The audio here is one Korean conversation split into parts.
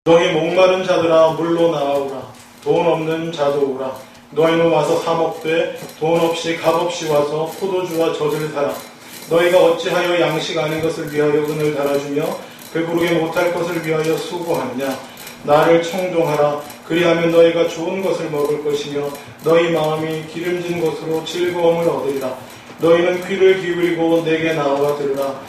너희 목마른 자들아 물로 나아오라. 돈 없는 자도 오라. 너희는 와서 사 먹되 돈 없이 값없이 와서 포도주와 젖을 사라. 너희가 어찌하여 양식 아닌 것을 위하여 은을 달아주며 배부르게 못할 것을 위하여 수고하느냐. 나를 청종하라. 그리하면 너희가 좋은 것을 먹을 것이며 너희 마음이 기름진 것으로 즐거움을 얻으리라. 너희는 귀를 기울이고 내게 나와 들으라.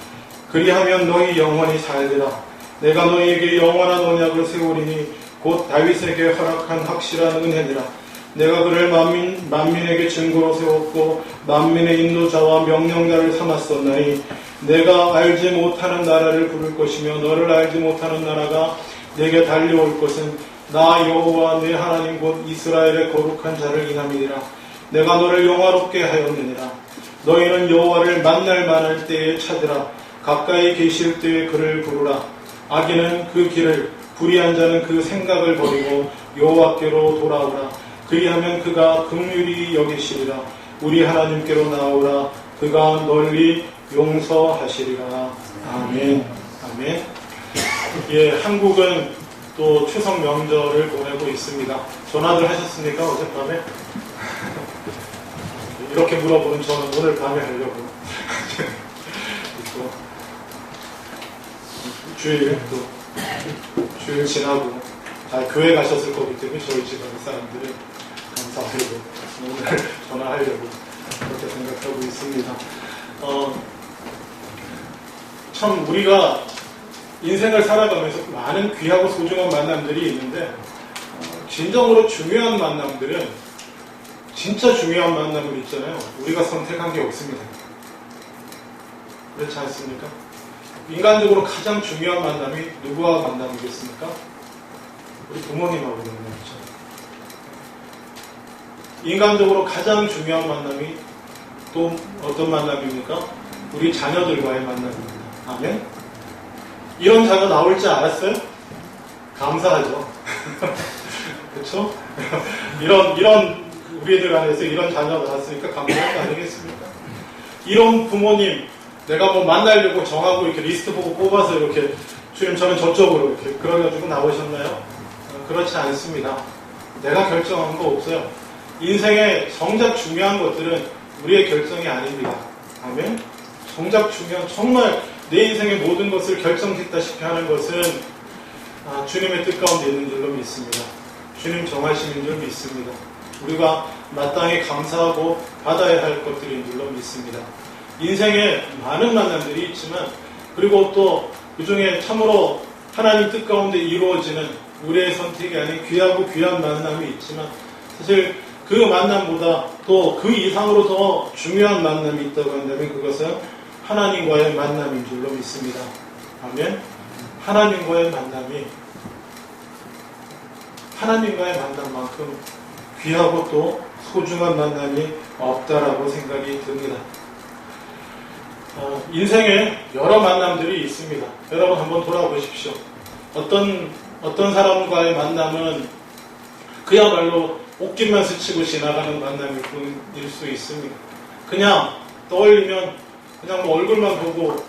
그리하면 너희 영원히 살리라. 내가 너희에게 영원한 언약을 세우리니 곧 다윗에게 허락한 확실한 은혜니라. 내가 그를 만민에게 증거로 세웠고 만민의 인도자와 명령자를 삼았었나니 내가 알지 못하는 나라를 부를 것이며 너를 알지 못하는 나라가 내게 달려올 것은 나 여호와 내 하나님 곧 이스라엘의 거룩한 자를 인함이니라. 내가 너를 영화롭게 하였느니라. 너희는 여호와를 만날 만할 때에 찾으라. 가까이 계실 때에 그를 부르라. 악인은 그 길을, 불의한 자는 그 생각을 버리고 여호와께로 돌아오라. 그리하면 그가 긍휼히 여기시리라. 우리 하나님께로 나오라. 그가 널리 용서하시리라. 아멘. 아멘. 예, 한국은 또 추석 명절을 보내고 있습니다. 전화들 하셨습니까? 어젯밤에? 이렇게 물어보는 저는 오늘 밤에 하려고. 또 주일 지나고 다 교회 가셨을 거기 때문에 저희 집안 사람들은 감사하려고 오늘 전화하려고 그렇게 생각하고 있습니다. 참 우리가 인생을 살아가면서 많은 귀하고 소중한 만남들이 있는데 진정으로 중요한 만남들은 진짜 중요한 만남을 있잖아요. 우리가 선택한 게 없습니다. 그렇지 않습니까? 인간적으로 가장 중요한 만남이 누구와 만남이겠습니까? 우리 부모님하고 만남이죠. 인간적으로 가장 중요한 만남이 또 어떤 만남입니까? 우리 자녀들과의 만남입니다. 아멘? 이런 자녀 나올 줄 알았어요? 감사하죠. 그렇죠? 이런 우리들 안에서 이런 자녀 나왔으니까 감사할 거 아니겠습니까? 이런 부모님 내가 뭐 만나려고 정하고 이렇게 리스트 보고 뽑아서 이렇게 주님 저는 저쪽으로 이렇게 그래가지고 나오셨나요? 그렇지 않습니다. 내가 결정한 거 없어요. 인생의 정작 중요한 것들은 우리의 결정이 아닙니다. 아멘? 정작 중요한 정말 내 인생의 모든 것을 결정짓다시피 하는 것은 주님의 뜻 가운데 있는 줄로 믿습니다. 주님 정하시는 줄 믿습니다. 우리가 마땅히 감사하고 받아야 할 것들인 줄로 믿습니다. 인생에 많은 만남들이 있지만 그리고 또 그중에 참으로 하나님 뜻 가운데 이루어지는 우리의 선택이 아닌 귀하고 귀한 만남이 있지만 사실 그 만남보다 또 그 이상으로 더 중요한 만남이 있다고 한다면 그것은 하나님과의 만남인 줄로 믿습니다. 아멘. 하나님과의 만남이 하나님과의 만남만큼 귀하고 또 소중한 만남이 없다라고 생각이 듭니다. 인생에 여러 만남들이 있습니다. 여러분 한번 돌아보십시오. 어떤 사람과의 만남은 그야말로 옷깃만 스치고 지나가는 만남일 뿐일 수 있습니다. 그냥 떠올리면 그냥 뭐 얼굴만 보고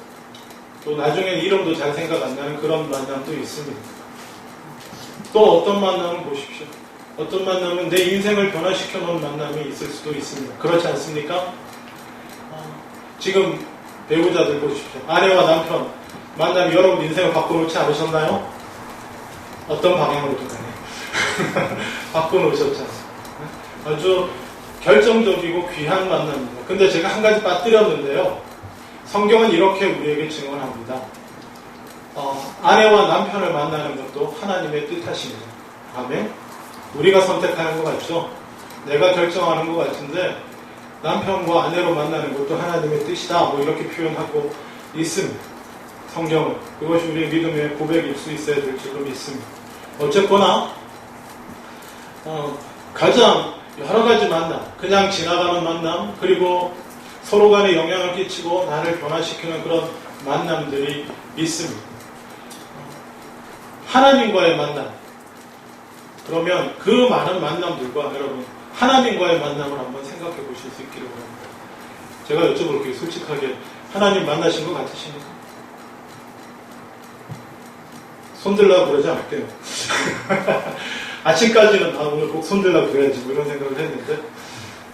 또 나중엔 이름도 잘 생각 안 나는 그런 만남도 있습니다. 또 어떤 만남은 보십시오. 어떤 만남은 내 인생을 변화시켜 놓은 만남이 있을 수도 있습니다. 그렇지 않습니까? 지금 배우자들 보십시오. 아내와 남편 만남이 여러분 인생을 바꿔놓지 않으셨나요? 어떤 방향으로든 간에 바꿔놓으셨지 않습니까? 아주 결정적이고 귀한 만남입니다. 근데 제가 한 가지 빠뜨렸는데요. 성경은 이렇게 우리에게 증언합니다. 아내와 남편을 만나는 것도 하나님의 뜻하십니다. 아멘. 우리가 선택하는 것 같죠? 내가 결정하는 것 같은데 남편과 아내로 만나는 것도 하나님의 뜻이다. 뭐 이렇게 표현하고 있습니다. 성경은. 그것이 우리의 믿음의 고백일 수 있어야 될 줄로 믿습니다. 어쨌거나 가장 여러 가지 만남, 그냥 지나가는 만남, 그리고 서로 간에 영향을 끼치고 나를 변화시키는 그런 만남들이 있습니다. 하나님과의 만남. 그러면 그 많은 만남들과 여러분 하나님과의 만남을 한번 생각해 보실 수 있기를 바랍니다. 제가 여쭤볼게요. 솔직하게 하나님 만나신 것 같으십니까? 손들라고 그러지 않을게요. 아침까지는 오늘 꼭 손들라고 그래야지 뭐 이런 생각을 했는데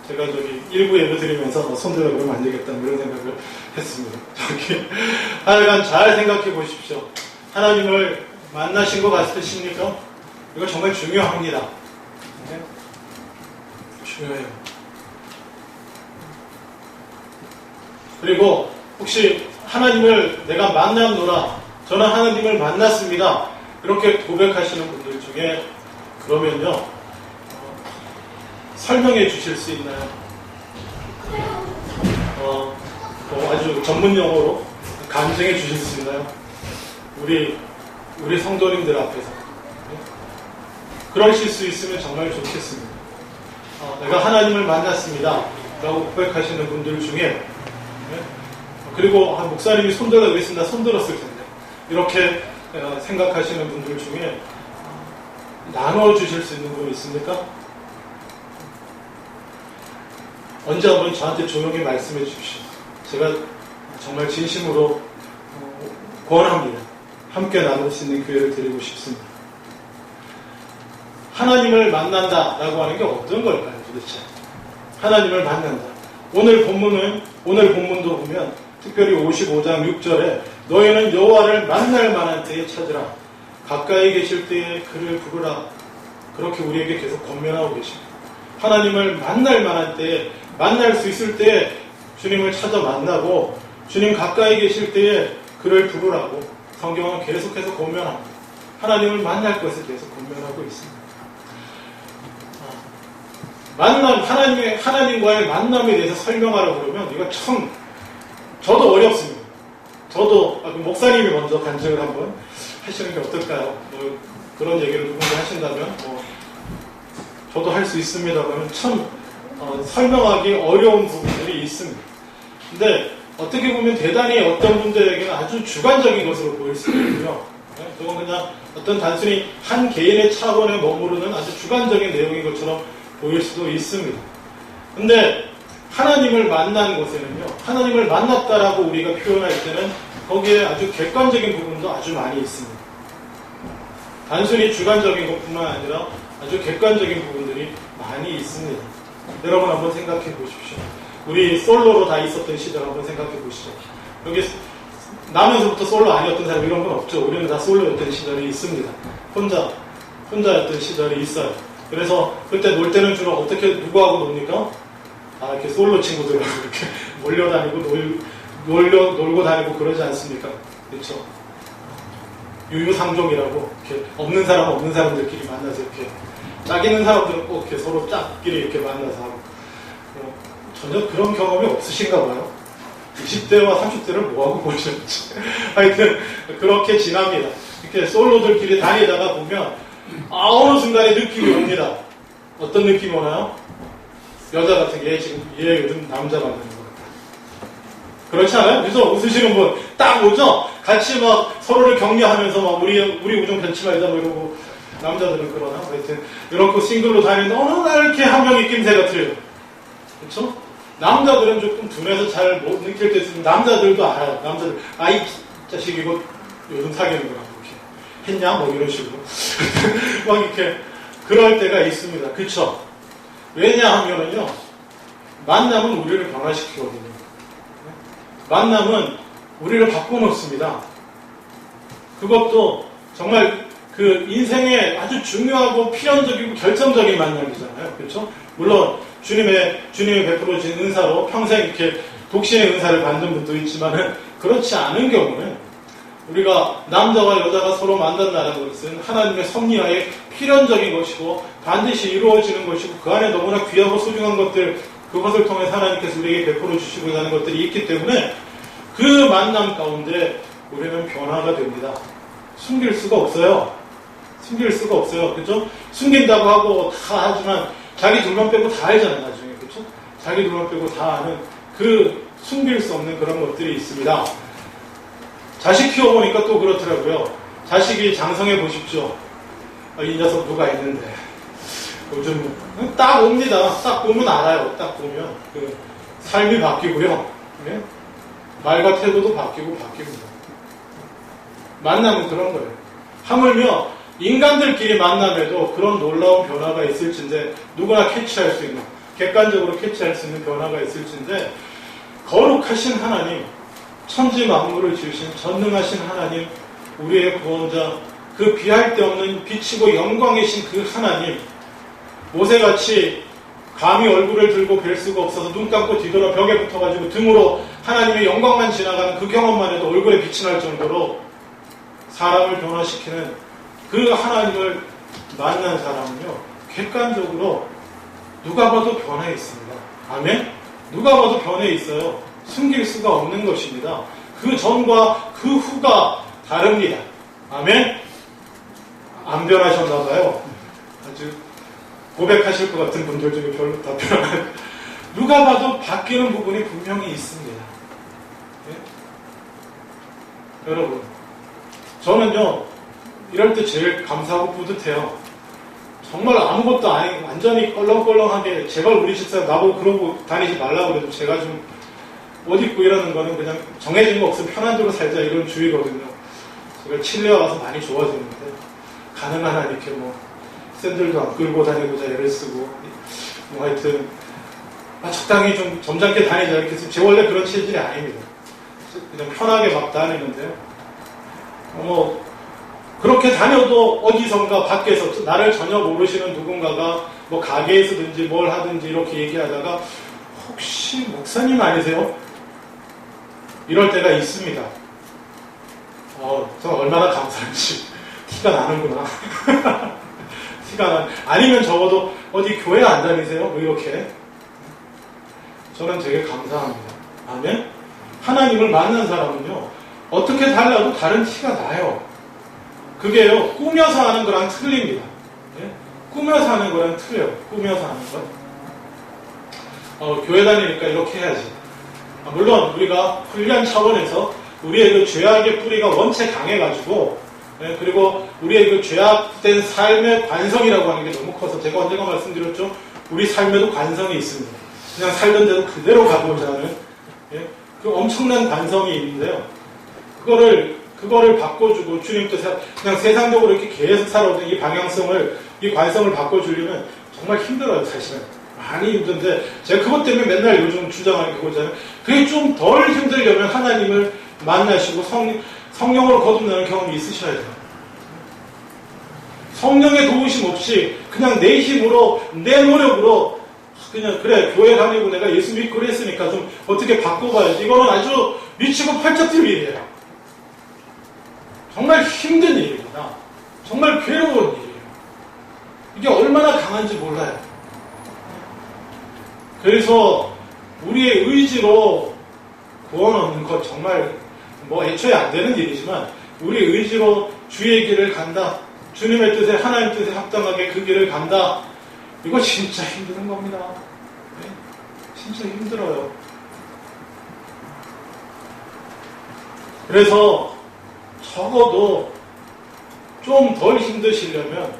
제가 저기 일부 예배 드리면서 손들라고 그러면 안 되겠다 뭐 이런 생각을 했습니다. 하여간 잘 생각해 보십시오. 하나님을 만나신 것 같으십니까? 이거 정말 중요합니다. 네? 중요해요. 그리고 혹시 하나님을 내가 만났노라, 저는 하나님을 만났습니다, 이렇게 고백하시는 분들 중에 그러면요, 설명해 주실 수 있나요? 아주 전문 용어로 간증해 주실 수 있나요? 우리 성도님들 앞에서. 그러실 수 있으면 정말 좋겠습니다. 내가 하나님을 만났습니다 라고 고백하시는 분들 중에, 그리고 목사님이 손들라고 그랬습니다, 손들었을 텐데, 이렇게 생각하시는 분들 중에 나눠주실 수 있는 분이 있습니까? 언제 한번 저한테 조용히 말씀해 주십시오. 제가 정말 진심으로 권합니다. 함께 나눌 수 있는 기회를 드리고 싶습니다. 하나님을 만난다라고 하는 게 어떤 걸까요, 도대체? 하나님을 만난다. 오늘 본문도 보면 특별히 55장 6절에 너희는 여호와를 만날 만한 때에 찾으라. 가까이 계실 때에 그를 부르라. 그렇게 우리에게 계속 권면하고 계십니다. 하나님을 만날 만한 때에, 만날 수 있을 때에 주님을 찾아 만나고, 주님 가까이 계실 때에 그를 부르라고 성경은 계속해서 권면합니다. 하나님을 만날 것을 계속 권면하고 있습니다. 하나님과의 만남에 대해서 설명하라고 그러면 이거 참 저도 어렵습니다. 저도 목사님이 먼저 간증을 한번 하시는 게 어떨까요? 그런 얘기를 누군가 하신다면 저도 할 수 있습니다만 참 설명하기 어려운 부분들이 있습니다. 근데 어떻게 보면 대단히 어떤 분들에게는 아주 주관적인 것으로 보일 수도 있고요. 그건 그냥 어떤 단순히 한 개인의 차원에 머무르는 아주 주관적인 내용인 것처럼 보일 수도 있습니다. 근데 하나님을 만난 곳에는요, 하나님을 만났다라고 우리가 표현할 때는 거기에 아주 객관적인 부분도 아주 많이 있습니다. 단순히 주관적인 것뿐만 아니라 아주 객관적인 부분들이 많이 있습니다. 여러분 한번 생각해 보십시오. 우리 솔로로 다 있었던 시절 한번 생각해 보시죠. 여기 나면서부터 솔로 아니었던 사람 이런 건 없죠. 우리는 다 솔로였던 시절이 있습니다. 혼자였던 시절이 있어요. 그래서 그때 놀 때는 주로 어떻게 누구하고 놉니까? 이렇게 솔로 친구들하고 이렇게 몰려다니고 놀고 다니고 그러지 않습니까? 그렇죠? 유유상종이라고 이렇게 없는 사람들끼리 만나서 이렇게 짝 있는 사람들은 꼭 이렇게 서로 짝끼리 이렇게 만나서 하고 전혀 그런 경험이 없으신가 봐요. 20대와 30대를 뭐하고 보셨지? 하여튼 그렇게 지납니다. 이렇게 솔로들끼리 다니다가 보면 어느 순간에 느낌이 옵니다. 어떤 느낌이 오나요? 여자 같은 게 얘 요즘 남자 만나는 것 같다. 그렇지 않아요? 그래서 웃으시는 분 딱 오죠? 같이 막 서로를 격려하면서 막 우리 우정 변치 말자 뭐 이러고, 남자들은 그러나 하여튼 이렇게 싱글로 다니는데 어느 날 이렇게 한 명이 낌새가 틀려요. 그렇죠? 남자들은 조금 둔해서 잘 못 느낄 때 있으면 남자들도 알아요. 남자들 이 자식 이거 요즘 사귀는 거라 이렇게 했냐 뭐 이런 식으로 막 이렇게 그럴 때가 있습니다. 그렇죠? 왜냐하면은요, 만남은 우리를 변화시키거든요. 만남은 우리를 바꿔놓습니다. 그것도 정말 그 인생의 아주 중요하고 필연적이고 결정적인 만남이잖아요. 그렇죠? 물론 주님의 베풀어진 은사로 평생 이렇게 독신의 은사를 받는 분도 있지만은, 그렇지 않은 경우는 우리가 남자와 여자가 서로 만난다는 것은 하나님의 섭리하에 필연적인 것이고 반드시 이루어지는 것이고, 그 안에 너무나 귀하고 소중한 것들, 그것을 통해 하나님께서 우리에게 베풀어 주시고자 하는 것들이 있기 때문에 그 만남 가운데 우리는 변화가 됩니다. 숨길 수가 없어요. 그렇죠? 숨긴다고 하고 다 하지만 자기 둘만 빼고 다 알잖아요, 나중에. 그렇죠? 자기 둘만 빼고 다 아는 그 숨길 수 없는 그런 것들이 있습니다. 자식 키워보니까 또 그렇더라고요. 자식이 장성해 보십시오. 이 녀석 누가 있는데. 요즘 딱 옵니다. 딱 보면 알아요. 딱 보면 그 삶이 바뀌고요. 네? 말과 태도도 바뀌고 바뀝니다. 만남은 그런 거예요. 하물며 인간들끼리 만남에도 그런 놀라운 변화가 있을진데 누구나 캐치할 수 있는, 객관적으로 캐치할 수 있는 변화가 있을진데 거룩하신 하나님, 천지 만물을 지으신 전능하신 하나님, 우리의 구원자, 그 비할 데 없는 빛이고 영광이신 그 하나님, 모세같이 감히 얼굴을 들고 뵐 수가 없어서 눈 감고 뒤돌아 벽에 붙어가지고 등으로 하나님의 영광만 지나가는 그 경험만 해도 얼굴에 빛이 날 정도로 사람을 변화시키는 그 하나님을 만난 사람은요, 객관적으로 누가 봐도 변해 있습니다. 아멘? 누가 봐도 변해 있어요. 숨길 수가 없는 것입니다. 그 전과 그 후가 다릅니다. 아멘? 안 변하셨나봐요. 아주 고백하실 것 같은 분들 중에 별로 다 변한, 누가 봐도 바뀌는 부분이 분명히 있습니다. 네? 여러분, 저는요, 이럴 때 제일 감사하고 뿌듯해요. 정말 아무것도 아니고 완전히 껄렁껄렁하게, 제발 우리 집사 나보고 그러고 다니지 말라고 그래도 제가 좀 옷 입고 이러는 거는 그냥 정해진 거 없으면 편한 대로 살자 이런 주의거든요. 제가 칠레에 와서 많이 좋아졌는데, 가능한 한 이렇게 뭐 샌들도 안 끌고 다니고자 애를 쓰고, 뭐 하여튼 적당히 좀 점잖게 다니자 이렇게 해서 제 원래 그런 체질이 아닙니다. 그냥 편하게 막 다니는데요. 그렇게 다녀도 어디선가 밖에서 나를 전혀 모르시는 누군가가 뭐 가게에서든지 뭘 하든지 이렇게 얘기하다가 혹시 목사님 아니세요? 이럴 때가 있습니다. 저 얼마나 감사한지 티가 나는구나. 아니면 적어도 어디 교회 안 다니세요? 뭐 이렇게. 저는 되게 감사합니다. 아멘? 하나님을 만난 사람은요, 어떻게 달라도 다른 티가 나요. 그게요, 꾸며서 하는 거랑 틀립니다. 예? 꾸며서 하는 거랑 틀려요. 꾸며서 하는 거. 교회 다니니까 이렇게 해야지. 물론 우리가 훈련 차원에서 우리의 그 죄악의 뿌리가 원체 강해가지고, 예, 그리고 우리의 그 죄악된 삶의 관성이라고 하는 게 너무 커서 제가 언젠가 말씀드렸죠. 우리 삶에도 관성이 있습니다. 그냥 살던 대로 그대로 가고자 하는, 예, 그 엄청난 관성이 있는데요. 그거를 바꿔주고 주님 뜻에 그냥 세상적으로 이렇게 계속 살아오던 이 방향성을, 이 관성을 바꿔주려면 정말 힘들어요, 사실은. 많이 힘든데, 제가 그것 때문에 맨날 요즘 주장하는 게 그거잖아요. 그게 좀 덜 힘들려면 하나님을 만나시고 성령으로 거듭나는 경험이 있으셔야 돼요. 성령의 도우심 없이 그냥 내 힘으로, 내 노력으로 그냥 그래 교회 다니고 내가 예수 믿고 그랬으니까 좀 어떻게 바꿔봐야지. 이거는 아주 미치고 팔짝 뛸 일이에요. 정말 힘든 일입니다. 정말 괴로운 일이에요. 이게 얼마나 강한지 몰라요. 그래서 우리의 의지로 구원 얻는 것 정말 애초에 안 되는 일이지만, 우리 의지로 주의 길을 간다, 주님의 뜻에, 하나님 뜻에 합당하게 그 길을 간다, 이거 진짜 힘든 겁니다. 네? 진짜 힘들어요. 그래서 적어도 좀 덜 힘드시려면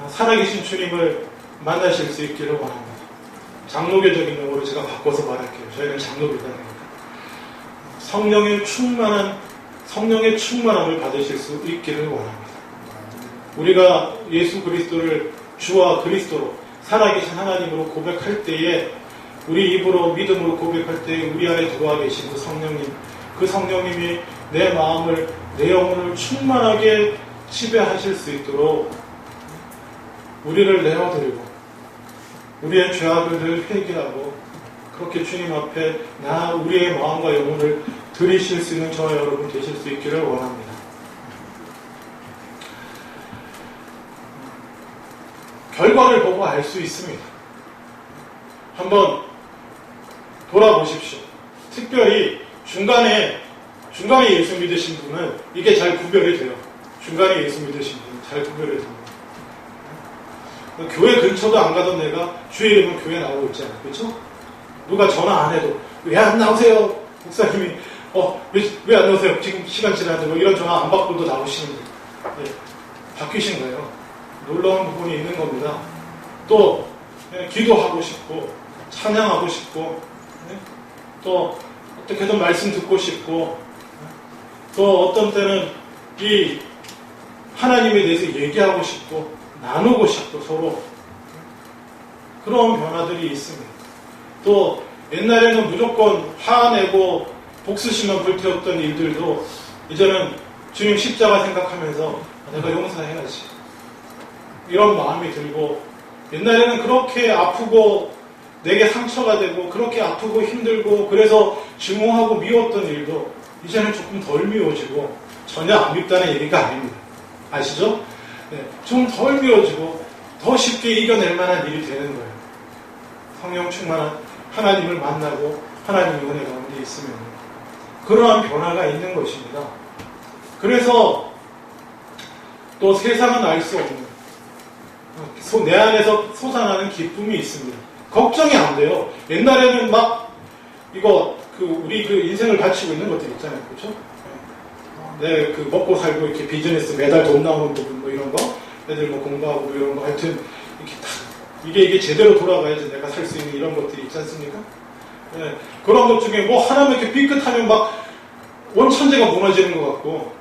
살아계신 주님을 만나실 수 있기를 원합니다. 장로교적인 용어로 제가 바꿔서 말할게요. 저희는 장로교단이니까. 성령의 충만함을 받으실 수 있기를 원합니다. 우리가 예수 그리스도를 주와 그리스도로, 살아계신 하나님으로 고백할 때에, 우리 입으로 믿음으로 고백할 때에 우리 안에 들어와 계신 그 성령님이 내 마음을, 내 영혼을 충만하게 지배하실 수 있도록 우리를 내어드리고, 우리의 죄악을 늘 회개하고, 그렇게 주님 앞에 우리의 마음과 영혼을 드리실 수 있는 저와 여러분 되실 수 있기를 원합니다. 결과를 보고 알 수 있습니다. 한번 돌아보십시오. 특별히 중간에 예수 믿으신 분은 이게 잘 구별이 돼요. 중간에 예수 믿으신 분은 잘 구별이 됩니다. 교회 근처도 안 가던 내가 주의 이름은 교회 나오고 있잖아요. 그렇죠? 누가 전화 안 해도 왜 안 나오세요? 목사님이 왜 안 나오세요? 지금 시간 지났는데 이런 전화 안 받고도 나오시는데, 네, 바뀌신 거예요. 놀라운 부분이 있는 겁니다. 또 기도하고 싶고 찬양하고 싶고, 네? 또 어떻게든 말씀 듣고 싶고, 또 어떤 때는 이 하나님에 대해서 얘기하고 싶고 나누고 싶고 서로 그런 변화들이 있습니다. 또 옛날에는 무조건 화내고 복수심만 불태웠던 일들도 이제는 주님 십자가 생각하면서 내가 용서해야지 이런 마음이 들고, 옛날에는 그렇게 아프고 내게 상처가 되고 그렇게 아프고 힘들고 그래서 증오하고 미웠던 일도 이제는 조금 덜 미워지고, 전혀 안 밉다는 얘기가 아닙니다. 아시죠? 네, 좀 덜 미워지고 더 쉽게 이겨낼 만한 일이 되는 거예요. 성령 충만한 하나님을 만나고 하나님의 은혜 가운데 있으면 그러한 변화가 있는 것입니다. 그래서 또 세상은 알 수 없는 내 안에서 솟아나는 기쁨이 있습니다. 걱정이 안 돼요. 옛날에는 막 이거 우리 인생을 바치고 있는 것들 있잖아요, 그렇죠? 네, 먹고 살고 이렇게 비즈니스 매달 돈 나오는 부분 뭐 이런 거, 애들 뭐 공부하고 뭐 이런 거 하여튼 이렇게 딱 이게 제대로 돌아가야지 내가 살 수 있는 이런 것들이 있지 않습니까? 네, 그런 것 중에 뭐 하나만 이렇게 삐끗하면 막 온 천재가 무너지는 것 같고,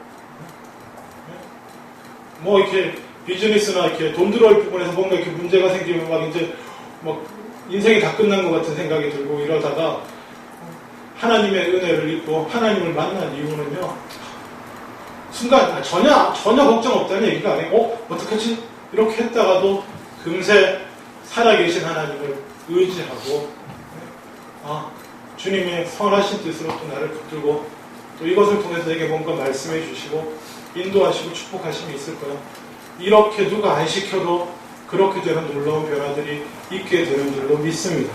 뭐 이렇게 비즈니스나 이렇게 돈 들어올 부분에서 뭔가 이렇게 문제가 생기면 막 이제 막 인생이 다 끝난 것 같은 생각이 들고 이러다가 하나님의 은혜를 입고 하나님을 만난 이유는요, 순간 전혀 걱정 없다는 얘기가 아니고 어떡하지? 이렇게 했다가도 금세 살아계신 하나님을 의지하고 주님의 선하신 뜻으로 또 나를 붙들고 또 이것을 통해서 내게 뭔가 말씀해 주시고 인도하시고 축복하심이 있을 거야. 이렇게 누가 안 시켜도 그렇게 되는 놀라운 변화들이 있게 되는 줄로 믿습니다.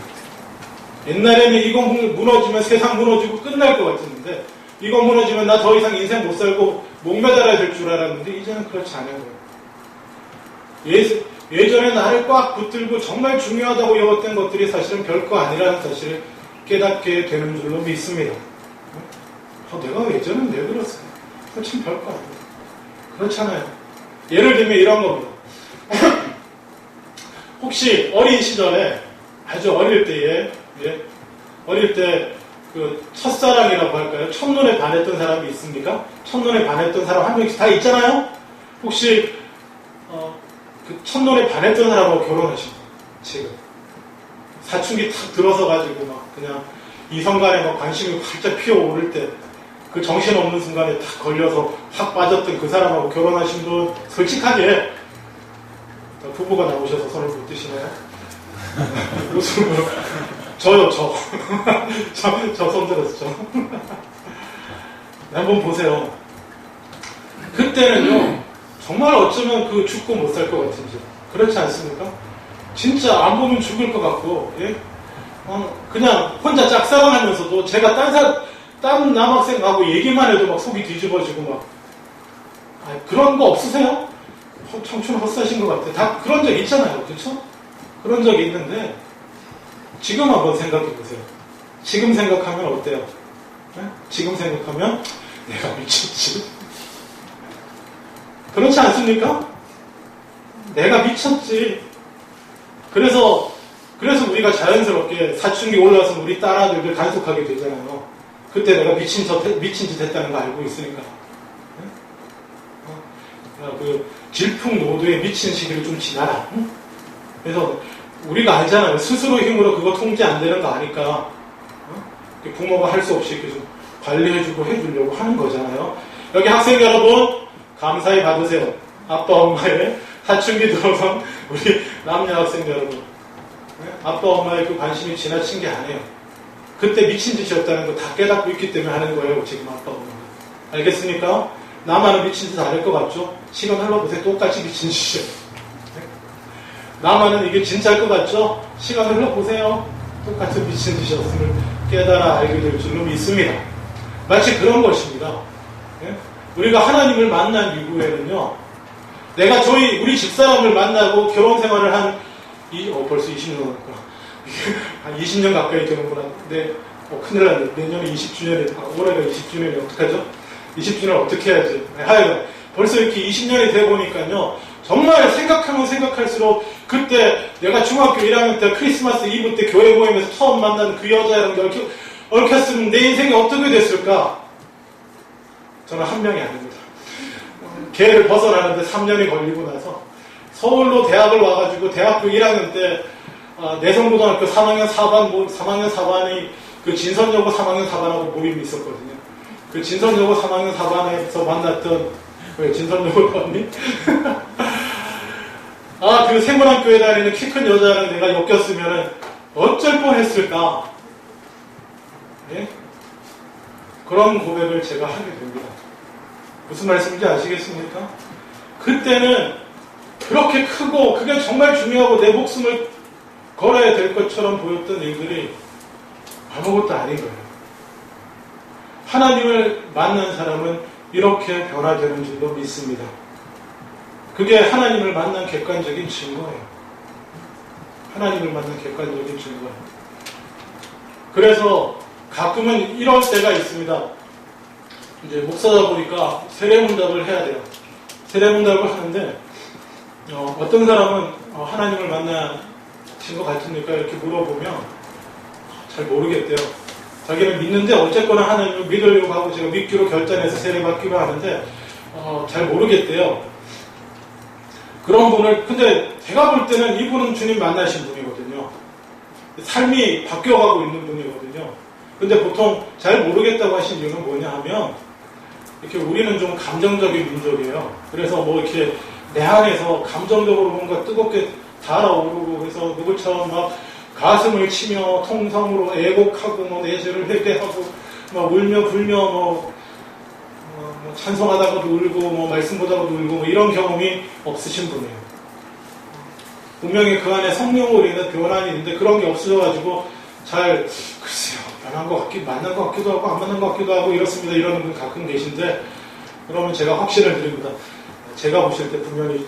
옛날에는 이거 무너지면 세상 무너지고 끝날 것 같았는데, 이거 무너지면 나 더 이상 인생 못 살고 목매달아야 될 줄 알았는데 이제는 그렇지 않은 거예요. 예전에 나를 꽉 붙들고 정말 중요하다고 여겼던 것들이 사실은 별거 아니라는 사실을 깨닫게 되는 줄로 믿습니다. 내가 예전엔 왜 그랬어요? 참 별거 아니에요. 그렇잖아요. 예를 들면 이런 겁니다. 혹시 어린 시절에, 아주 어릴 때에, 어릴 때 첫사랑이라고 할까요? 첫눈에 반했던 사람이 있습니까? 첫눈에 반했던 사람 한 명씩 다 있잖아요? 혹시 첫눈에 반했던 사람하고 결혼하신 거예요? 지금 사춘기 탁 들어서 가지고 막 그냥 이성간에 막 관심이 활짝 피어오를 때 그 정신없는 순간에 탁 걸려서 확 빠졌던 그 사람하고 결혼하신 분, 솔직하게 부부가 나오셔서 손을 못 드시나요? 웃음으로 저요. 저 손들었죠. 한번 보세요. 그때는요, 정말 어쩌면 죽고 못 살 것 같은지. 그렇지 않습니까? 진짜 안 보면 죽을 것 같고, 그냥 혼자 짝사랑하면서도 제가 딴 남학생하고 얘기만 해도 막 속이 뒤집어지고 막, 그런 거 없으세요? 청춘 헛사신 것 같아요. 다 그런 적 있잖아요. 그렇죠? 그런 적이 있는데, 지금 한번 생각해 보세요. 지금 생각하면 어때요? 지금 생각하면 내가 미쳤지. 그렇지 않습니까? 내가 미쳤지. 그래서 우리가 자연스럽게 사춘기 올라서 우리 딸아들들 단속하게 되잖아요. 그때 내가 미친 짓 했다는 거 알고 있으니까. 질풍노도에 미친 시기를 좀 지나라. 그래서 우리가 알잖아요. 스스로 힘으로 그거 통제 안 되는 거 아니까 부모가 할 수 없이 이렇게 좀 관리해주고 해주려고 하는 거잖아요. 여기 학생 여러분, 감사히 받으세요. 아빠 엄마의 사춘기 들어선 우리 남녀 학생 여러분, 아빠 엄마의 그 관심이 지나친 게 아니에요. 그때 미친 짓이었다는 거 다 깨닫고 있기 때문에 하는 거예요. 지금 아빠 엄마가. 알겠습니까? 나만은 미친 짓 안 할 것 같죠? 시간 흘러보세요. 똑같이 미친 짓이에요. 나만은 이게 진짜일 것 같죠? 시간 흘러보세요. 똑같은 미친 짓이었음을 깨달아 알게 될 줄로 믿습니다. 마치 그런 것입니다. 우리가 하나님을 만난 이후에는요, 내가 우리 집사람을 만나고 결혼 생활을 벌써 20년 넘었구나. 한 20년 가까이 되는구나. 근데 큰일 났네. 내년에 20주년이, 올해가 20주년이 어떡하죠? 20주년 어떻게 해야지? 하여간 벌써 이렇게 20년이 돼 보니까요, 정말 생각하면 생각할수록 그때 내가 중학교 1학년 때 크리스마스 이브 때 교회 모임에서 처음 만난 그 여자랑 얽혔으면 내 인생이 어떻게 됐을까? 저는 한 명이 아닙니다. 걔를 벗어나는데 3년이 걸리고 나서 서울로 대학을 와가지고 대학교 1학년 때 내성고등학교 3학년 4반이 그 진선여고 3학년 4반하고 모임이 있었거든요. 그 진선여고 3학년 4반에서 만났던 왜 진선여고 언니? 그 세문학교에 다니는 키 큰 여자랑 내가 엮였으면 어쩔 뻔했을까? 예? 그런 고백을 제가 하게 됩니다. 무슨 말씀인지 아시겠습니까? 그때는 그렇게 크고 그게 정말 중요하고 내 목숨을 걸어야 될 것처럼 보였던 일들이 아무것도 아닌 거예요. 하나님을 만난 사람은 이렇게 변화되는 줄로 믿습니다. 그게 하나님을 만난 객관적인 증거예요. 하나님을 만난 객관적인 증거예요. 그래서 가끔은 이럴 때가 있습니다. 이제 목사다 보니까 세례문답을 해야 돼요. 세례문답을 하는데 어떤 사람은 하나님을 만나신 것 같습니까? 이렇게 물어보면 잘 모르겠대요. 자기는 믿는데 어쨌거나 하나님을 믿으려고 하고 제가 믿기로 결단해서 세례받기로 하는데 잘 모르겠대요. 그런 분을 근데 제가 볼 때는 이분은 주님 만나신 분이거든요. 삶이 바뀌어가고 있는 분이거든요. 근데 보통 잘 모르겠다고 하신 이유는 뭐냐 하면 이렇게 우리는 좀 감정적인 민족이에요. 그래서 뭐 이렇게 내 안에서 감정적으로 뭔가 뜨겁게 달아오르고 그래서 누구처럼 막 가슴을 치며 통성으로 애곡하고 뭐 내 죄를 회개하고 막 울며 불며 뭐 찬송하다가도 울고 뭐 말씀 보다가도 울고 뭐 이런 경험이 없으신 분이에요. 분명히 그 안에 성령으로 인한 변환이 있는데 그런 게 없어져가지고 잘 글쎄요 변한 것 같기도 만난 것 같기도 하고 안 만난 것 같기도 하고 이렇습니다. 이러는 분 가끔 계신데 그러면 제가 확신을 드립니다. 제가 보실 때 분명히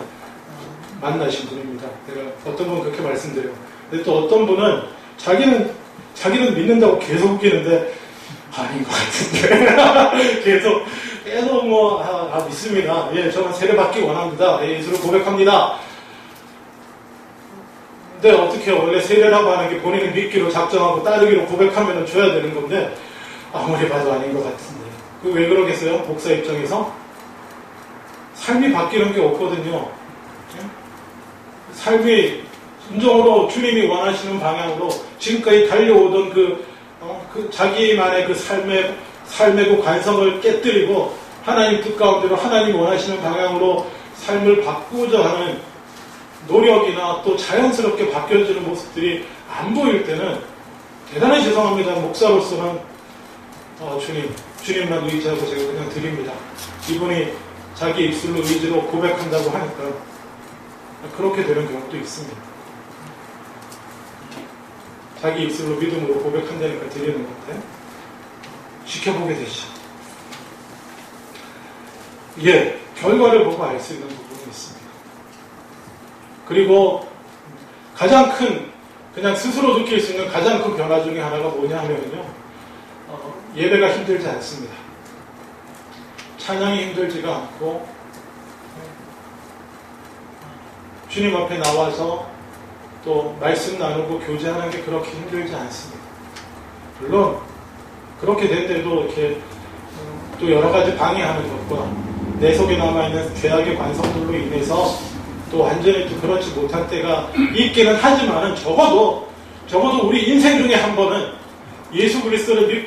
만나신 분입니다. 제가 어떤 분은 그렇게 말씀드려요. 근데 또 어떤 분은 자기는 믿는다고 계속 웃기는데 아닌 것 같은데 계속 믿습니다. 예, 저는 세례받기 원합니다. 예, 예수를 고백합니다. 근데 어떻게 원래 세례라고 하는 게 본인이 믿기로 작정하고 따르기로 고백하면 줘야 되는 건데 아무리 봐도 아닌 것 같은데 그 왜 그러겠어요? 목사 입장에서 삶이 바뀌는 게 없거든요. 삶이 순종으로 주님이 원하시는 방향으로 지금까지 달려오던 그 자기만의 그 삶의 그 관성을 깨뜨리고 하나님 뜻 가운데로 하나님 원하시는 방향으로 삶을 바꾸고자 하는 노력이나 또 자연스럽게 바뀌어지는 모습들이 안 보일 때는 대단히 죄송합니다. 목사로서는 주님만 의지하고 제가 그냥 드립니다. 이분이 자기 입술로 의지로 고백한다고 하니까 그렇게 되는 경우도 있습니다. 자기 입술로 믿음으로 고백한다니까 드리는 건데 지켜보게 되시죠. 예, 결과를 보고 알 수 있는 부분이 있습니다. 그리고 가장 큰 그냥 스스로 느낄 수 있는 가장 큰 변화 중에 하나가 뭐냐 하면요 예배가 힘들지 않습니다. 찬양이 힘들지가 않고 주님 앞에 나와서 또 말씀 나누고 교제하는 게 그렇게 힘들지 않습니다. 물론 그렇게 된데도 이렇게 또 여러 가지 방해하는 것과 내 속에 남아있는 죄악의 관성들로 인해서 또 완전히 또 그렇지 못한 때가 있기는 하지만은 적어도 우리 인생 중에 한 번은 예수 그리스도를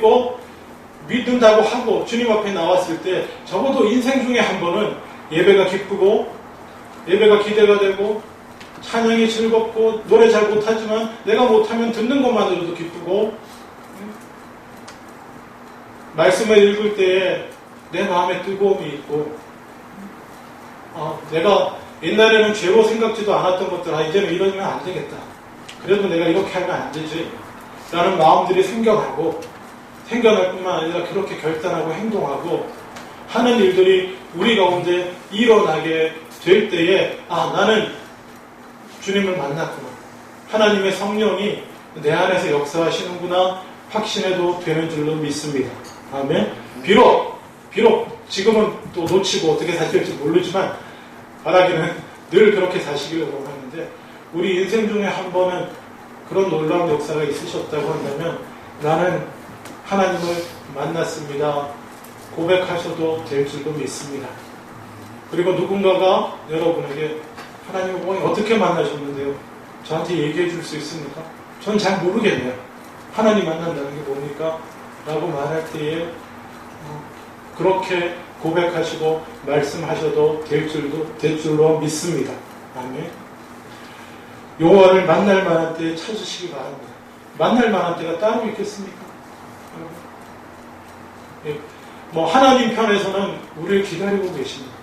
믿는다고 하고 주님 앞에 나왔을 때 적어도 인생 중에 한 번은 예배가 기쁘고 예배가 기대가 되고 찬양이 즐겁고 노래 잘 못하지만 내가 못하면 듣는 것만으로도 기쁘고 말씀을 읽을 때에 내 마음에 뜨거움이 있고 내가 옛날에는 죄로 생각지도 않았던 것들 이제는 이러면 안 되겠다. 그래도 내가 이렇게 하면 안 되지 라는 마음들이 생겨날 뿐만 아니라 그렇게 결단하고 행동하고 하는 일들이 우리 가운데 일어나게 될 때에 나는 주님을 만났구나. 하나님의 성령이 내 안에서 역사하시는구나 확신해도 되는 줄로 믿습니다. 아멘. 비록 지금은 또 놓치고 어떻게 사실지 모르지만 바라기는 늘 그렇게 사시기를 원하는데 우리 인생 중에 한 번은 그런 놀라운 역사가 있으셨다고 한다면 나는 하나님을 만났습니다. 고백하셔도 될 줄로 믿습니다. 그리고 누군가가 여러분에게 하나님을 어떻게 만나셨는데요? 저한테 얘기해 줄 수 있습니까? 전 잘 모르겠네요. 하나님 만난다는 게 뭡니까? 라고 말할 때에 그렇게 고백하시고 말씀하셔도 될 줄로 믿습니다. 아멘. 여호와를 만날 만한 때에 찾으시기 바랍니다. 만날 만한 때가 따로 있겠습니까? 하나님 편에서는 우리를 기다리고 계십니다.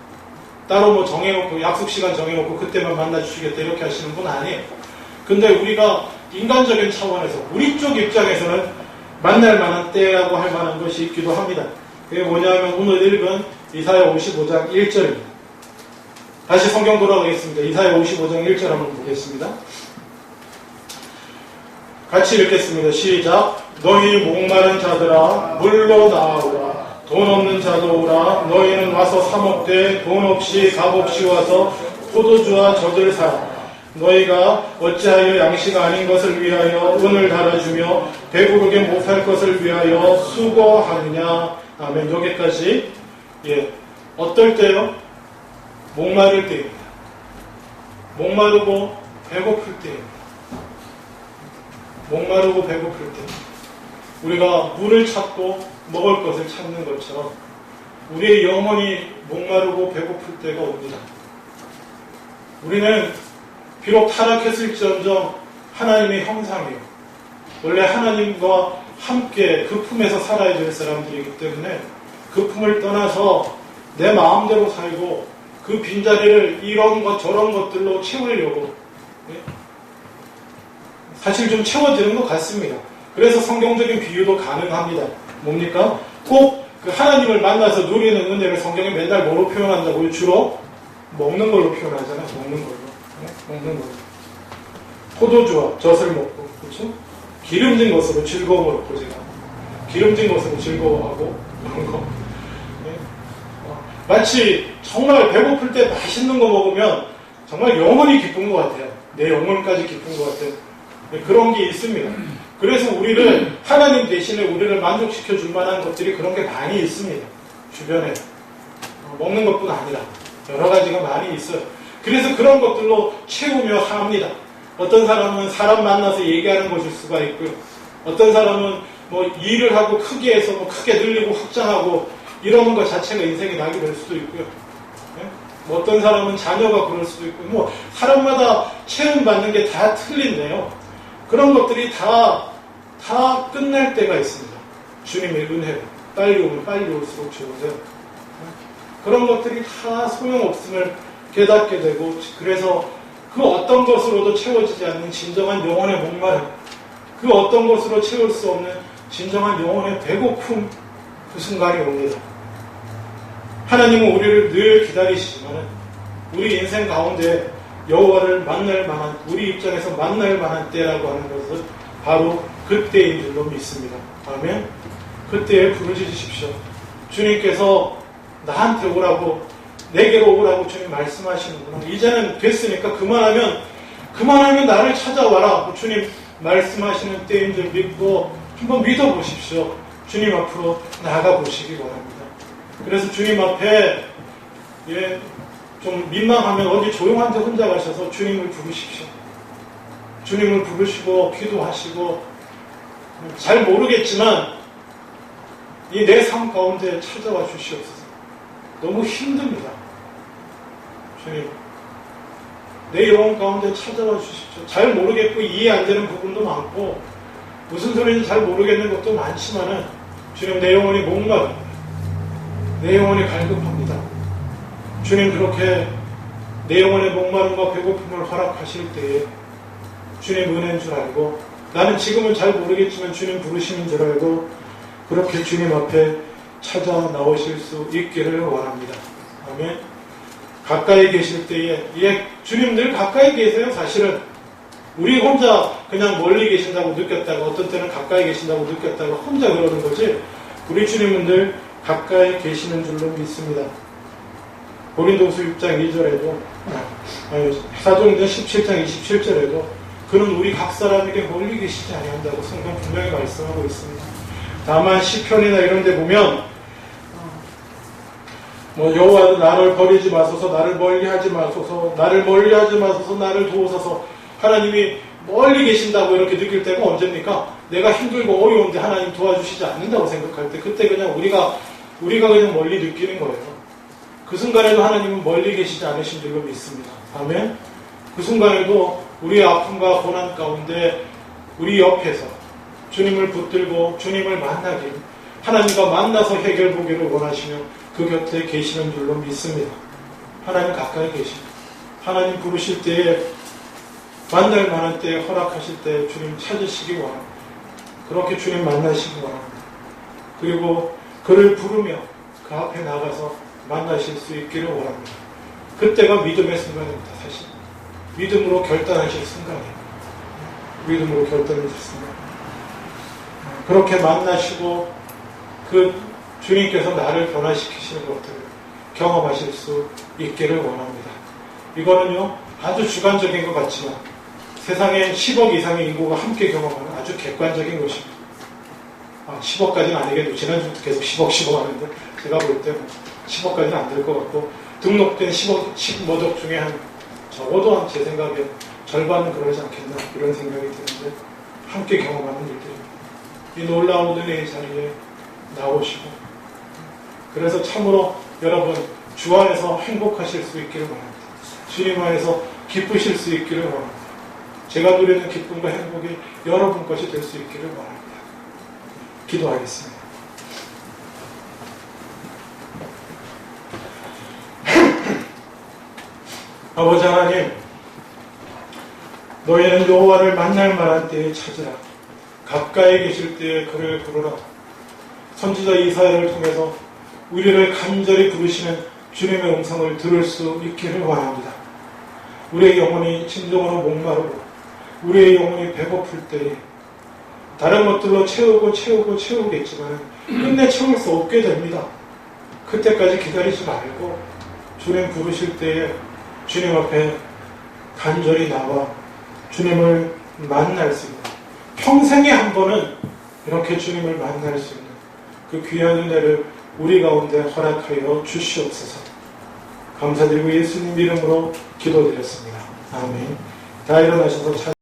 따로 정해놓고 약속 시간 정해놓고 그때만 만나주시겠다 이렇게 하시는 분 아니에요. 근데 우리가 인간적인 차원에서 우리 쪽 입장에서는 만날 만한 때라고 할 만한 것이 있기도 합니다. 그게 뭐냐면 오늘 읽은 이사야 55장 1절입니다. 다시 성경 돌아가겠습니다. 이사야 55장 1절 한번 보겠습니다. 같이 읽겠습니다. 시작. 너희 목마른 자들아 물로 나아오라. 돈 없는 자도 오라. 너희는 와서 사 먹되 돈 없이 값없이 와서 포도주와 젖을 사라. 너희가 어찌하여 양식 아닌 것을 위하여 은을 달아주며 배부르게 못할 것을 위하여 수고하느냐. 아멘. 여기까지. 어떨 때요? 목마를 때입니다. 목마르고 배고플 때입니다. 목마르고 배고플 때 우리가 물을 찾고 먹을 것을 찾는 것처럼 우리의 영혼이 목마르고 배고플 때가 옵니다. 우리는 비록 타락했을지언정 하나님의 형상이에요. 원래 하나님과 함께 그 품에서 살아야 될 사람들이기 때문에 그 품을 떠나서 내 마음대로 살고 그 빈자리를 이런 것 저런 것들로 채우려고 사실 좀 채워지는 것 같습니다. 그래서 성경적인 비유도 가능합니다. 뭡니까? 꼭 그 하나님을 만나서 누리는 은혜를 성경에 맨날 뭐로 표현한다고요? 주로 먹는 걸로 표현하잖아요. 먹는 걸로. 먹는 걸로. 포도주와 젖을 먹고, 그렇죠? 기름진 것으로 즐거움을 얻고 제가 기름진 것으로 즐거워하고 그런 거. 마치 정말 배고플 때 맛있는 거 먹으면 정말 영원히 기쁜 것 같아요. 내 영혼까지 기쁜 것 같아요. 그런 게 있습니다. 그래서 우리를 하나님 대신에 우리를 만족시켜 줄 만한 것들이 그런 게 많이 있습니다. 주변에 먹는 것뿐 아니라 여러 가지가 많이 있어요. 그래서 그런 것들로 채우며 삽니다. 어떤 사람은 사람 만나서 얘기하는 것일 수가 있고요. 어떤 사람은 일을 하고 크게 해서 크게 늘리고 확장하고 이러는 것 자체가 인생의 낙이 될 수도 있고요. 어떤 사람은 자녀가 그럴 수도 있고 사람마다 체험받는 게 다 틀린데요. 그런 것들이 다 끝날 때가 있습니다. 주님의 은혜로 빨리 오면 빨리 올수록 좋으세요. 그런 것들이 다 소용없음을 깨닫게 되고 그래서 그 어떤 것으로도 채워지지 않는 진정한 영혼의 목마름, 그 어떤 것으로 채울 수 없는 진정한 영혼의 배고픔, 그 순간이 옵니다. 하나님은 우리를 늘 기다리시지만 우리 인생 가운데 여호와를 만날 만한, 우리 입장에서 만날 만한 때라고 하는 것은 바로 그때인 줄로 믿습니다. 아멘. 그때에 부르짖으십시오. 주님께서 나한테 오라고, 내게로 오라고 주님 말씀하시는구나. 이제는 됐으니까 그만하면 나를 찾아와라. 주님 말씀하시는 때인 줄 믿고 한번 믿어보십시오. 주님 앞으로 나아가 보시기 바랍니다. 그래서 주님 앞에 좀 민망하면 어디 조용한 데 혼자 가셔서 주님을 부르십시오. 주님을 부르시고 기도하시고 잘 모르겠지만 이 내 삶 가운데 찾아와 주시옵소서. 너무 힘듭니다. 주님, 내 영혼 가운데 찾아와 주십시오. 잘 모르겠고 이해 안 되는 부분도 많고 무슨 소리인지 잘 모르겠는 것도 많지만은 주님, 내 영혼이 목마릅니다. 내 영혼이 갈급합니다. 주님, 그렇게 내 영혼의 목마름과 배고픔을 허락하실 때에 주님 은혜인 줄 알고, 나는 지금은 잘 모르겠지만 주님 부르심인 줄 알고 그렇게 주님 앞에 찾아 나오실 수 있기를 원합니다. 아멘. 가까이 계실 때에, 주님 늘 가까이 계세요. 사실은 우리 혼자 그냥 멀리 계신다고 느꼈다가, 어떤 때는 가까이 계신다고 느꼈다가 혼자 그러는 거지, 우리 주님은 늘 가까이 계시는 줄로 믿습니다. 고린도후서 6장 2절에도, 사도행전 17장 27절에도 그는 우리 각 사람에게 멀리 계시지 아니한다고 성경 분명히 말씀하고 있습니다. 다만 시편이나 이런 데 보면 여호와는 나를 버리지 마소서, 나를 멀리하지 마소서, 나를 멀리하지 마소서, 나를 도우소서. 하나님이 멀리 계신다고 이렇게 느낄 때가 언제입니까? 내가 힘들고 어려운데 하나님 도와주시지 않는다고 생각할 때, 그때 그냥 우리가 그냥 멀리 느끼는 거예요. 그 순간에도 하나님은 멀리 계시지 않으신 줄로 믿습니다. 아멘. 그 순간에도 우리의 아픔과 고난 가운데 우리 옆에서 주님을 붙들고 주님을 만나길, 하나님과 만나서 해결 보기를 원하시며 그 곁에 계시는 줄로 믿습니다. 하나님 가까이 계십니다. 하나님 부르실 때에, 만날 만한 때에, 허락하실 때 주님 찾으시기 원합니다. 그렇게 주님 만나시기 원합니다. 그리고 그를 부르며 그 앞에 나가서 만나실 수 있기를 원합니다. 그때가 믿음의 순간입니다. 사실 믿음으로 결단하실 순간이에요. 믿음으로 결단하실 순간. 그렇게 만나시고 그 주님께서 나를 변화시키시는 것들을 경험하실 수 있기를 원합니다. 이거는요, 아주 주관적인 것 같지만 세상에 10억 이상의 인구가 함께 경험하는 아주 객관적인 것입니다. 10억까지는 아니겠도, 지난주부터 계속 10억 하는데 제가 볼 때 10억까지는 안 될 것 같고, 등록된 15억 중에 적어도 제 생각에 절반은 그러지 않겠나, 이런 생각이 드는데, 함께 경험하는 일들입니다. 이 놀라운 은혜의 자리에 나오시고, 그래서 참으로 여러분 주 안에서 행복하실 수 있기를 바랍니다. 주님 안에서 기쁘실 수 있기를 바랍니다. 제가 누리는 기쁨과 행복이 여러분 것이 될 수 있기를 바랍니다. 기도하겠습니다. 아버지 하나님, 너희는 여호와를 만날 만한 때에 찾으라. 가까이 계실 때에 그를 부르라. 선지자 이사야를 통해서 우리를 간절히 부르시는 주님의 음성을 들을 수 있기를 원합니다. 우리의 영혼이 진정으로 목마르고 우리의 영혼이 배고플 때에 다른 것들로 채우겠지만 끝내 채울 수 없게 됩니다. 그때까지 기다리지 말고 주님 부르실 때에 주님 앞에 간절히 나와 주님을 만날 수 있는, 평생에 한 번은 이렇게 주님을 만날 수 있는 그 귀한 은혜를 우리 가운데 허락하여 주시옵소서. 감사드리고 예수님 이름으로 기도드렸습니다. 아멘. 다 일어나셔서